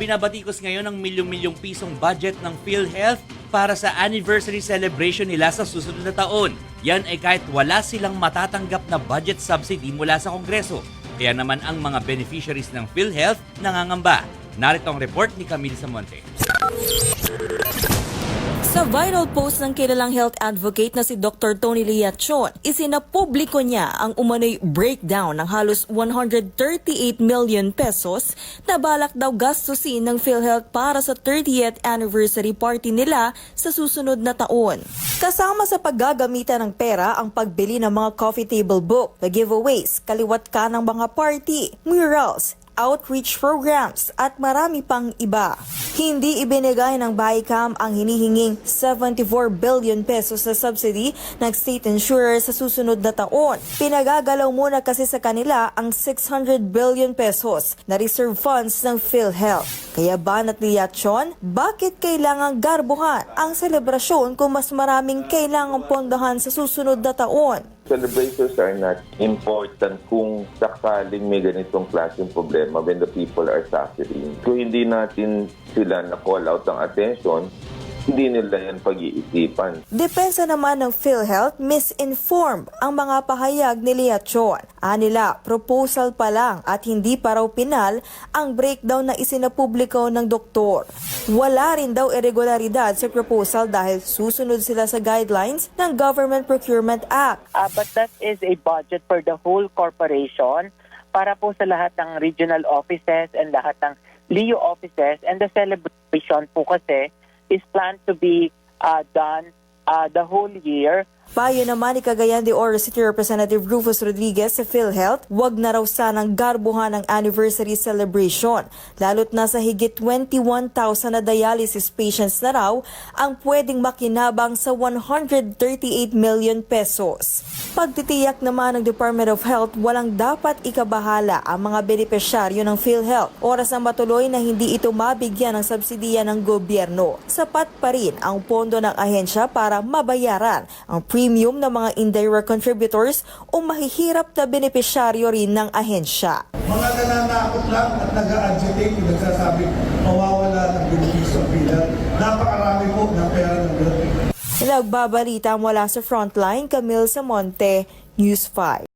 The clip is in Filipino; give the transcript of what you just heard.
Pinabatikos ngayon ang milyong-milyong pisong budget ng PhilHealth para sa anniversary celebration nila sa susunod na taon. Yan ay kahit wala silang matatanggap na budget subsidy mula sa Kongreso. Kaya naman ang mga beneficiaries ng PhilHealth nangangamba. Narito ang report ni Camille Samonte. Sa viral post ng kilalang health advocate na si Dr. Tony Liachon, isinapubliko niya ang umano'y breakdown ng halos 138 million pesos na balak daw gastusin ng PhilHealth para sa 30th anniversary party nila sa susunod na taon. Kasama sa paggagamitan ng pera ang pagbili ng mga coffee table book, the giveaways, kaliwat ka ng mga party, murals, outreach programs at marami pang iba. Hindi ibinigay ng BICAM ang hinihinging 74 billion pesos na subsidy ng state insurer sa susunod na taon. Pinagagalaw muna kasi sa kanila ang 600 billion pesos na reserve funds ng PhilHealth. Kaya banat ni Liachon, bakit kailangang garbuhan ang selebrasyon kung mas maraming kailangang pondahan sa susunod na taon? Celebrations are not important kung sakaling may ganitong klaseng problema when the people are suffering. Kung hindi natin sila na-call out ng attention, hindi nila yan pag-iisipan. Depensa naman ng PhilHealth, misinformed ang mga pahayag ni Liachon. Anila, proposal pa lang at hindi pa raw pinal ang breakdown na isinapubliko ng doktor. Wala rin daw irregularidad sa proposal dahil susunod sila sa guidelines ng Government Procurement Act. But that is a budget for the whole corporation para po sa lahat ng regional offices and lahat ng LEO offices, and the celebration po kasi is planned to be done the whole year. Payo naman ni Cagayan de Oro City Representative Rufus Rodriguez sa PhilHealth, wag na raw sanang garbuhan ang anniversary celebration, lalo't nasa higit 21,000 na dialysis patients na raw ang pwedeng makinabang sa 138 million pesos. Pagtitiyak naman ng Department of Health, walang dapat ikabahala ang mga benepisyaryo ng PhilHealth. Oras na matuloy na hindi ito mabigyan ng subsidiya ng gobyerno. Sapat pa rin ang pondo ng ahensya para mabayaran ang premium ng mga indirect contributors o mahihirap na benepisyaryo rin ng ahensya. Mga nananakot lang at nag-agitate yung nagsasabi mawawala ng benepisyo ang PhilHealth. Napakarami po ng pera ng gobyerno. Nagbabalita mula sa Frontline, Camille Samonte, News 5.